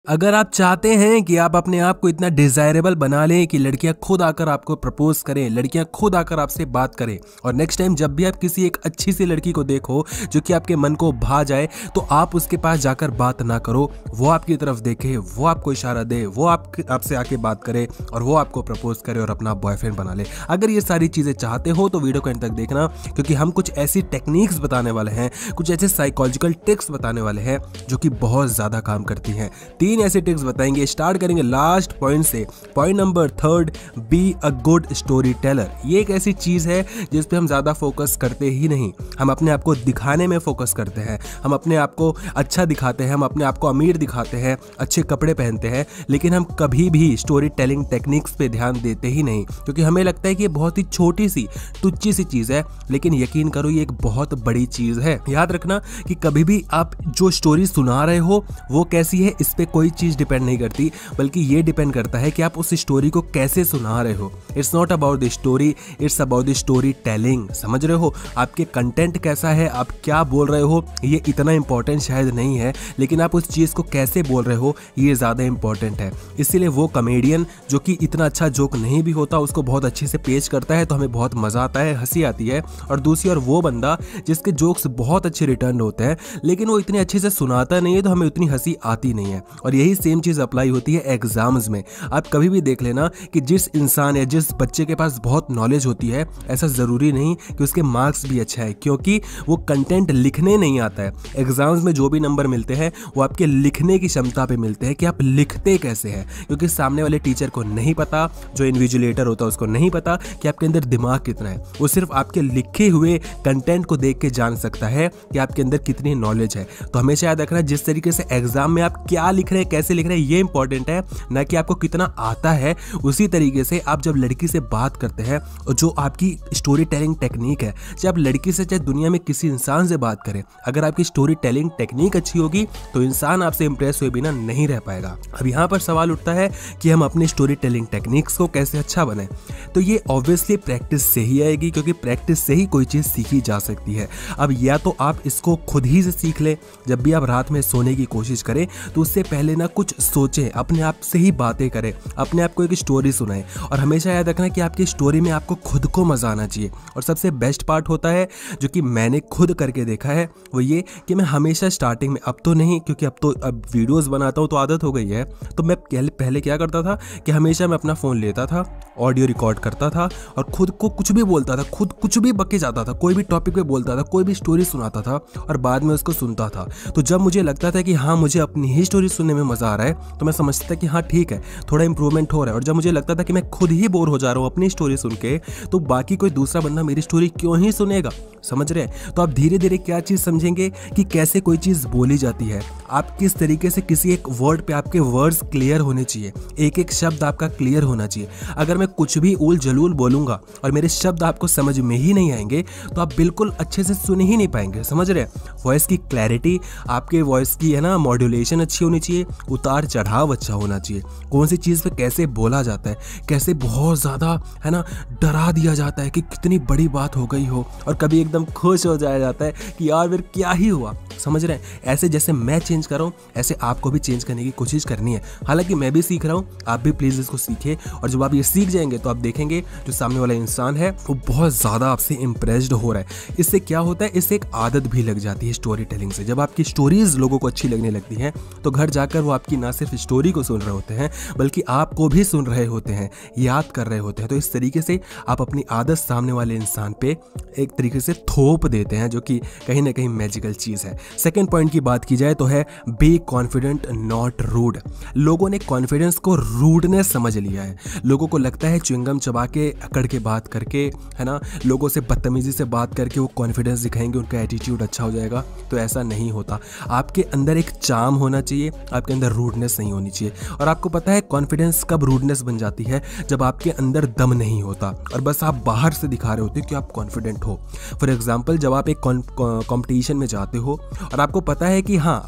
अगर आप चाहते हैं कि आप अपने आप को इतना डिजायरेबल बना लें कि लड़कियां खुद आकर आपको प्रपोज करें, लड़कियां खुद आकर आपसे बात करें, और नेक्स्ट टाइम जब भी आप किसी एक अच्छी सी लड़की को देखो जो कि आपके मन को भा जाए, तो आप उसके पास जाकर बात ना करो, वो आपकी तरफ देखे, वो आपको इशारा दे, वो आपसे आके बात करे और वो आपको प्रपोज करे और अपना बॉयफ्रेंड बना ले। अगर ये सारी चीजें चाहते हो तो वीडियो को एंड तक देखना, क्योंकि हम कुछ ऐसी टेक्निक्स बताने वाले हैं, कुछ ऐसे साइकोलॉजिकल ट्रिक्स बताने वाले हैं जो कि बहुत ज्यादा काम करती हैं। तीन ऐसे ट्रिक्स बताएंगे। स्टार्ट करेंगे लास्ट पॉइंट से। Point number 3, be a good story teller. ये एक ऐसी चीज है जिस पे हम ज्यादा फोकस करते ही नहीं। हम अपने आप को दिखाने में फोकस करते हैं, हम अपने आप को अच्छा दिखाते हैं, हम अपने आप को अमीर दिखाते हैं, अच्छे कपड़े पहनते हैं, लेकिन हम कभी भी स्टोरी टेलिंग टेक्निक्स पे ध्यान देते ही नहीं, क्योंकि हमें लगता है कि ये बहुत ही छोटी सी तुच्ची सी चीज है, लेकिन यकीन करो ये एक बहुत बड़ी चीज है। याद रखना कि कभी भी आप जो स्टोरी सुना रहे हो वो कैसी है, इस पे कोई चीज डिपेंड नहीं करती, बल्कि ये डिपेंड करता है कि आप उस स्टोरी को कैसे सुना रहे हो। It's not about the story, it's about the story telling. समझ रहे हो? आपके कंटेंट कैसा है, आप क्या बोल रहे हो, ये इतना इंपॉर्टेंट शायद नहीं है, लेकिन आप उस चीज को कैसे बोल रहे हो ये ज्यादा इंपॉर्टेंट है। इसीलिए वो कॉमेडियन जो कि इतना अच्छा जोक नहीं भी होता उसको बहुत अच्छे से पेश करता है तो हमें बहुत मजा आता है, हंसी आती है, और दूसरी ओर वो बंदा जिसके जोक्स बहुत अच्छे रिटर्न होते हैं लेकिन वो इतने अच्छे से सुनाता नहीं है तो हमें उतनी हंसी आती नहीं है। और यही सेम चीज अप्लाई होती है एग्जाम्स में। आप कभी भी देख लेना कि जिस इंसान या जिस बच्चे के पास बहुत नॉलेज होती है, ऐसा जरूरी नहीं कि उसके मार्क्स भी अच्छा है, क्योंकि वो कंटेंट लिखने नहीं आता है। एग्जाम्स में जो भी नंबर मिलते हैं वो आपके लिखने की क्षमता पे मिलते हैं कि आप लिखते कैसे हैं, क्योंकि सामने वाले टीचर को नहीं पता, जो इन्विजिलेटर होता है उसको नहीं पता कि आपके अंदर दिमाग कितना है। वो सिर्फ आपके लिखे हुए कंटेंट को देख के जान सकता है कि आपके अंदर कितनी नॉलेज है। तो हमेशा याद रखना, जिस तरीके से एग्जाम में आप क्या लिख रहे हैं, कैसे लिख रहे हैं, ये इंपॉर्टेंट है, ना कि आपको कितना आता है। उसी तरीके से आप जब लड़की से बात करते हैं और जो आपकी स्टोरी टेलिंग टेक्निक है, चाहे आप लड़की से चाहे दुनिया में किसी इंसान से बात करें, अगर आपकी स्टोरी टेलिंग टेक्निक अच्छी होगी तो इंसान आपसे इंप्रेस हुए बिना नहीं रह पाएगा। अब यहाँ पर सवाल उठता है कि हम अपनी स्टोरी टेलिंग टेक्निक्स को कैसे अच्छा बनाएं। तो ये ऑब्वियसली प्रैक्टिस से ही आएगी, क्योंकि प्रैक्टिस से ही कोई चीज सीखी जा सकती है। अब या तो आप इसको खुद ही से सीख लें, जब भी आप रात में सोने की कोशिश करें तो उससे पहले ना कुछ सोचें, अपने आप से ही बातें करें, अपने आप को एक स्टोरी सुनाएं, और हमेशा याद रखना कि आपकी स्टोरी में आपको खुद को मजा आना चाहिए। और सबसे बेस्ट पार्ट होता है जो कि मैंने खुद करके देखा है, वो ये कि मैं हमेशा स्टार्टिंग में, अब तो नहीं क्योंकि अब वीडियोस बनाता हूँ तो आदत हो गई है, तो मैं पहले क्या करता था कि हमेशा मैं अपना फ़ोन लेता था, ऑडियो रिकॉर्ड करता था और खुद को कुछ भी बोलता था, खुद कुछ भी बके जाता था, कोई भी टॉपिक पे बोलता था, कोई भी स्टोरी सुनाता था और बाद में उसको सुनता था। तो जब मुझे लगता था कि हाँ मुझे अपनी ही स्टोरी सुनने में मज़ा आ रहा है, तो मैं समझता था कि हाँ ठीक है, थोड़ा इंप्रूवमेंट हो रहा है। और जब मुझे लगता था कि मैं खुद ही बोर हो जा रहा हूँ अपनी स्टोरी सुन के, तो बाकी कोई दूसरा बंदा मेरी स्टोरी क्यों ही सुनेगा। समझ रहे हैं? तो आप धीरे धीरे क्या चीज़ समझेंगे कि कैसे कोई चीज़ बोली जाती है, आप किस तरीके से किसी एक वर्ड पे आपके वर्ड्स क्लियर होने चाहिए, एक एक शब्द आपका क्लियर होना चाहिए। अगर मैं कुछ भी उल जलूल बोलूँगा और मेरे शब्द आपको समझ में ही नहीं आएंगे तो आप बिल्कुल अच्छे से सुन ही नहीं पाएंगे। समझ रहे हैं? वॉइस की क्लैरिटी, आपके वॉइस की है ना मॉड्यूलेशन अच्छी होनी चाहिए, उतार चढ़ाव अच्छा होना चाहिए, कौन सी चीज़ पे कैसे बोला जाता है, कैसे बहुत ज़्यादा है ना डरा दिया जाता है कि कितनी बड़ी बात हो गई हो, और कभी एकदम खुश हो जाया जाता है कि यार फिर क्या ही हुआ। समझ रहे हैं? ऐसे जैसे मैं चेंज कर रहा हूँ ऐसे आपको भी चेंज करने की कोशिश करनी है। हालांकि मैं भी सीख रहा हूँ, आप भी प्लीज़ इसको सीखिए, और जब आप ये सीख जाएंगे तो आप देखेंगे जो सामने वाला इंसान है वो बहुत ज़्यादा आपसे इम्प्रेस्ड हो रहा है। इससे क्या होता है, इससे एक आदत भी लग जाती है स्टोरी टेलिंग से। जब आपकी स्टोरीज लोगों को अच्छी लगने लगती हैं तो घर जाकर वो आपकी ना सिर्फ स्टोरी को सुन रहे होते हैं बल्कि आपको भी सुन रहे होते हैं, याद कर रहे होते हैं। तो इस तरीके से आप अपनी आदत सामने वाले इंसान पे एक तरीके से थोप देते हैं, जो कि कहीं ना कहीं मैजिकल चीज़ है। सेकेंड पॉइंट की बात की जाए तो है बी कॉन्फिडेंट नॉट रूड। लोगों ने कॉन्फिडेंस को रूडनेस समझ लिया है। लोगों को लगता है च्युइंगम चबा के अकड़ के बात करके, है ना, लोगों से बदतमीजी से बात करके वो कॉन्फिडेंस दिखाएंगे, उनका एटीट्यूड अच्छा हो जाएगा। तो ऐसा नहीं होता। आपके अंदर एक चार्म होना चाहिए, आपके अंदर रूडनेस नहीं होनी चाहिए। और आपको पता है कॉन्फिडेंस कब रूडनेस बन जाती है, जब आपके अंदर दम नहीं होता और बस आप बाहर से दिखा रहे होते कि आप कॉन्फिडेंट हो। फॉर एग्जाम्पल, जब आप एक कॉम्पिटिशन में जाते हो और आपको पता है कि हाँ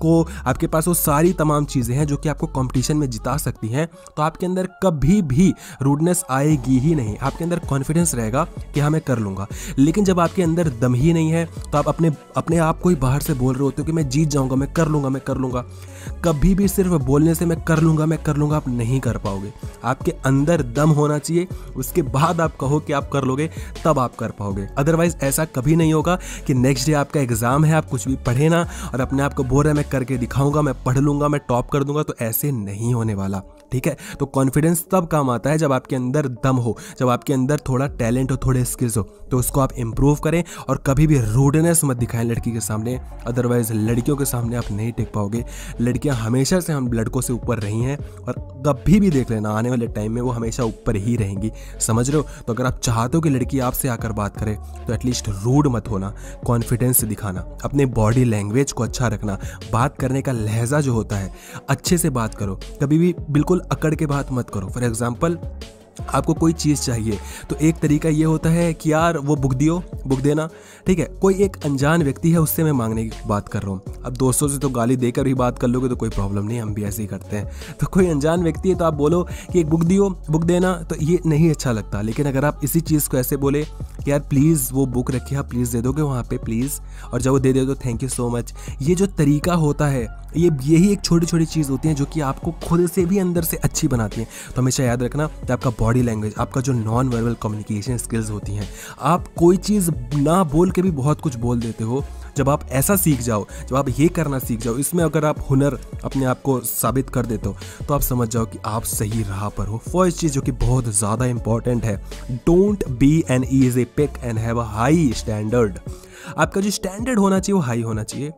आपके पास वो सारी तमाम चीज़ें हैं जो कि आपको कंपटीशन में जिता सकती हैं, तो आपके अंदर कभी भी रूडनेस आएगी ही नहीं। आपके अंदर कॉन्फिडेंस रहेगा कि हाँ मैं कर लूँगा। लेकिन जब आपके अंदर दम ही नहीं है तो आप अपने आप को ही बाहर से बोल रहे होते हो कि मैं जीत जाऊँगा, मैं कर लूँगा। कभी भी सिर्फ बोलने से मैं कर लूँगा आप नहीं कर पाओगे। आपके अंदर दम होना चाहिए, उसके बाद आप कहो कि आप कर लोगे, तब आप कर पाओगे। अदरवाइज ऐसा कभी नहीं होगा कि नेक्स्ट डे आपका एग्जाम है, आप कुछ भी पढ़े ना और अपने आप को बोल रहे मैं करके दिखाऊंगा, मैं पढ़ लूँगा, मैं टॉप कर दूंगा, तो ऐसे नहीं होने वाला। ठीक है, तो कॉन्फिडेंस तब काम आता है जब आपके अंदर दम हो, जब आपके अंदर थोड़ा टैलेंट हो, थोड़े स्किल्स हो, तो उसको आप इंप्रूव करें। और कभी भी रूडनेस मत दिखाएं लड़की के सामने, अदरवाइज लड़कियों के सामने आप नहीं टिक पाओगे। लड़कियां हमेशा से हम लड़कों से ऊपर रही हैं और कभी भी देख लेना आने वाले टाइम में वो हमेशा ऊपर ही रहेंगी, समझ रहे हो। तो अगर आप चाहते हो कि लड़की आपसे आकर बात करे तो एटलीस्ट रूड मत होना, कॉन्फिडेंस दिखाना, अपने बॉडी लैंग्वेज को अच्छा रखना, बात करने का लहजा जो होता है अच्छे से बात करो, कभी भी बिल्कुल अकड़ के बात मत करो। फॉर एग्जाम्पल आपको कोई चीज़ चाहिए तो एक तरीका ये होता है कि यार वो बुक देना, ठीक है। कोई एक अनजान व्यक्ति है उससे मैं मांगने की बात कर रहा हूँ। अब दोस्तों से तो गाली देकर ही बात कर लोगे तो कोई प्रॉब्लम नहीं, हम भी ऐसे ही करते हैं। तो कोई अनजान व्यक्ति है तो आप बोलो कि एक बुक देना, तो ये नहीं अच्छा लगता। लेकिन अगर आप इसी चीज़ को ऐसे बोले कि यार प्लीज़ वो बुक रखिए, आप प्लीज़ दे दोगे वहाँ पे प्लीज़, और जब वो दे तो थैंक यू सो मच, ये जो तरीका होता है यही एक छोटी छोटी चीज़ होती हैं जो कि आपको खुद से भी अंदर से अच्छी बनाती हैं। तो हमेशा याद रखना कि आपका बॉडी लैंग्वेज, आपका जो नॉन वर्बल कम्युनिकेशन स्किल्स होती हैं, आप कोई चीज़ ना बोल के भी बहुत कुछ बोल देते हो। जब आप ऐसा सीख जाओ, जब आप ये करना सीख जाओ, इसमें अगर आप हुनर अपने आप को साबित कर देते हो तो आप समझ जाओ कि आप सही राह पर हो। फर्स्ट चीज़ जो कि बहुत ज़्यादा इंपॉर्टेंट है, don't be an easy pick and have a high standard. आपका जो स्टैंडर्ड होना चाहिए वो हाई होना चाहिए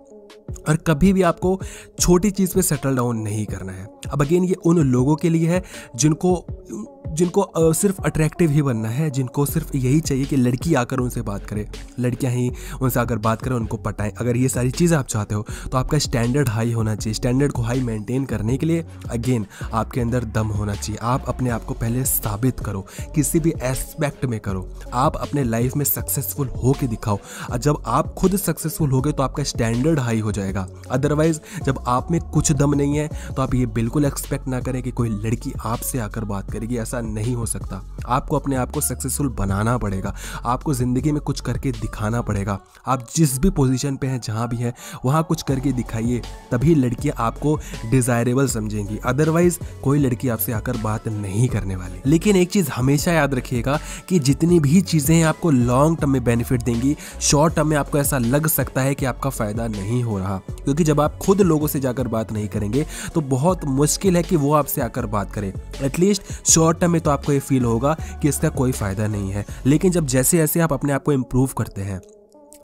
और कभी भी आपको छोटी चीज़ पे सेटल डाउन नहीं करना है। अब अगेन ये उन लोगों के लिए है जिनको सिर्फ अट्रैक्टिव ही बनना है, जिनको सिर्फ यही चाहिए कि लड़की आकर उनसे बात करे, लड़कियां ही उनसे आकर बात करें, उनको पटाएं। अगर ये सारी चीज़ें आप चाहते हो तो आपका स्टैंडर्ड हाई होना चाहिए। स्टैंडर्ड को हाई मेंटेन करने के लिए अगेन आपके अंदर दम होना चाहिए। आप अपने आप को पहले साबित करो, किसी भी एस्पेक्ट में करो, आप अपने लाइफ में सक्सेसफुल हो के दिखाओ। और जब आप खुद सक्सेसफुल हो गए तो आपका स्टैंडर्ड हाई हो जाएगा। अदरवाइज जब आप में कुछ दम नहीं है तो आप ये बिल्कुल एक्सपेक्ट ना करें कि कोई लड़की आपसे आकर बात करेगी, ऐसा नहीं हो सकता। आपको अपने आप को सक्सेसफुल बनाना पड़ेगा, आपको जिंदगी में कुछ करके दिखाना पड़ेगा। आप जिस भी पोजीशन पे हैं, जहां भी हैं, वहां कुछ करके दिखाइए, तभी लड़कियां आपको डिजायरेबल समझेंगी। अदरवाइज कोई लड़की आपसे आकर बात नहीं करने वाली। लेकिन एक चीज हमेशा याद रखिएगा कि जितनी भी चीजें आपको लॉन्ग टर्म में बेनिफिट देंगी, शॉर्ट टर्म में आपको ऐसा लग सकता है कि आपका फायदा नहीं हो रहा, क्योंकि जब आप खुद लोगों से जाकर बात नहीं करेंगे तो बहुत मुश्किल है कि वो आपसे आकर बात करें। एटलीस्ट शॉर्ट टर्म में तो आपको ये फील होगा कि इसका कोई फायदा नहीं है। लेकिन जब जैसे जैसे आप अपने आप को इम्प्रूव करते हैं,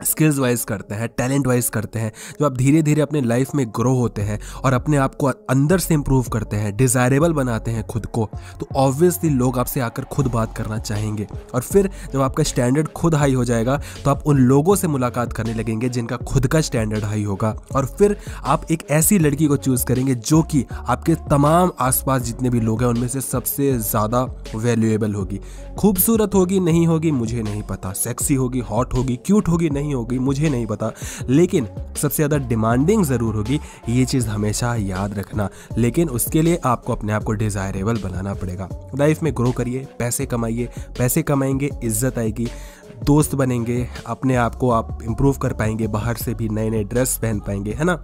स्किल्स वाइज करते हैं, टैलेंट वाइज करते हैं, जब आप धीरे धीरे अपने लाइफ में ग्रो होते हैं और अपने आप को अंदर से इम्प्रूव करते हैं, डिजायरेबल बनाते हैं खुद को, तो ऑब्वियसली लोग आपसे आकर खुद बात करना चाहेंगे। और फिर जब आपका स्टैंडर्ड खुद हाई हो जाएगा तो आप उन लोगों से मुलाकात करने लगेंगे जिनका खुद का स्टैंडर्ड हाई होगा। और फिर आप एक ऐसी लड़की को चूज करेंगे जो कि आपके तमाम आसपास जितने भी लोग हैं उनमें से सबसे ज़्यादा वैल्यूएबल होगी। खूबसूरत होगी नहीं होगी मुझे नहीं पता, सेक्सी होगी, हॉट होगी, क्यूट होगी नहीं होगी मुझे नहीं पता, लेकिन सबसे ज़्यादा डिमांडिंग ज़रूर होगी। ये चीज़ हमेशा याद रखना। लेकिन उसके लिए आपको अपने आप को डिज़ायरेबल बनाना पड़ेगा। लाइफ में ग्रो करिए, पैसे कमाइए, पैसे कमाएंगे इज्जत आएगी, दोस्त बनेंगे, अपने आप को आप इम्प्रूव कर पाएंगे, बाहर से भी नए नए ड्रेस पहन पाएंगे, है ना।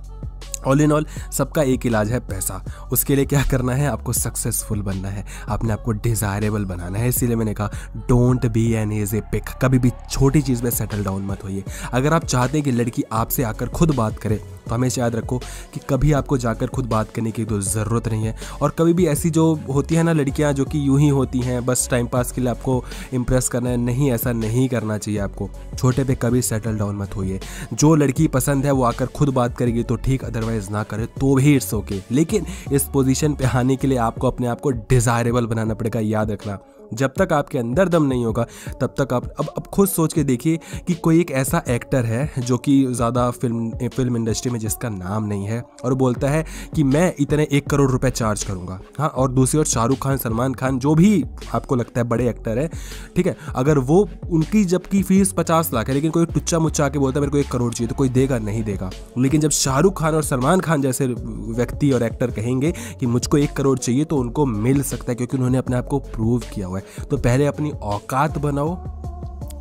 ऑल इन ऑल सबका एक इलाज है पैसा। उसके लिए क्या करना है, आपको सक्सेसफुल बनना है, अपने आपको डिजायरेबल बनाना है। इसीलिए मैंने कहा don't be an easy pick. कभी भी छोटी चीज़ में सेटल डाउन मत होइए। अगर आप चाहते हैं कि लड़की आपसे आकर खुद बात करे तो हमेशा याद रखो कि कभी आपको जाकर खुद बात करने की तो ज़रूरत नहीं है। और कभी भी ऐसी जो होती है ना लड़कियां जो कि यूं ही होती हैं, बस टाइम पास के लिए आपको इम्प्रेस करना है, नहीं, ऐसा नहीं करना चाहिए आपको। छोटे पे कभी सेटल डाउन मत होइए। जो लड़की पसंद है वो आकर खुद बात करेगी तो ठीक, अदरवाइज ना करे तो भी इट्स ओके। लेकिन इस पोजीशन पे आने के लिए आपको अपने आप को डिज़ायरेबल बनाना पड़ेगा। याद रखना, जब तक आपके अंदर दम नहीं होगा तब तक आप अब खुद सोच के देखिए कि कोई एक ऐसा एक्टर है जो कि ज़्यादा फिल्म इंडस्ट्री में जिसका नाम नहीं है और बोलता है कि मैं इतने 1 करोड़ रुपए चार्ज करूंगा, हाँ, और दूसरी ओर शाहरुख खान, सलमान खान, जो भी आपको लगता है बड़े एक्टर है, ठीक है, अगर वो उनकी जबकि फीस 50 लाख है लेकिन कोई टुच्चा मुच्चा के बोलता है मेरे को 1 करोड़ चाहिए, तो कोई देगा नहीं देगा। लेकिन जब शाहरुख खान और सलमान खान जैसे व्यक्ति और एक्टर कहेंगे कि मुझको 1 करोड़ चाहिए तो उनको मिल सकता है, क्योंकि उन्होंने अपने आप को प्रूव किया हुआ है। तो पहले अपनी औकात बनाओ,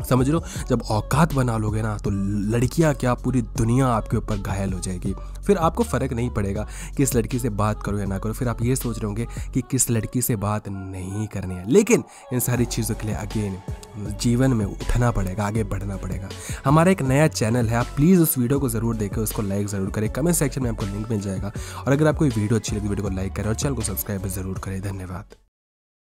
समझ लो, जब औकात बना लोगे ना तो लड़कियां क्या पूरी दुनिया आपके ऊपर घायल हो जाएगी। फिर आपको फ़र्क नहीं पड़ेगा कि इस लड़की से बात करो या ना करो, फिर आप ये सोच रहे होंगे कि किस लड़की से बात नहीं करनी है। लेकिन इन सारी चीज़ों के लिए अगेन जीवन में उठना पड़ेगा, आगे बढ़ना पड़ेगा। हमारा एक नया चैनल है, आप प्लीज़ उस वीडियो को ज़रूर देखें, उसको लाइक ज़रूर करें, कमेंट सेक्शन में आपको लिंक मिल जाएगा। और अगर आपको ये वीडियो अच्छी लगी, वीडियो को लाइक करें और चैनल को सब्सक्राइब ज़रूर करें। धन्यवाद।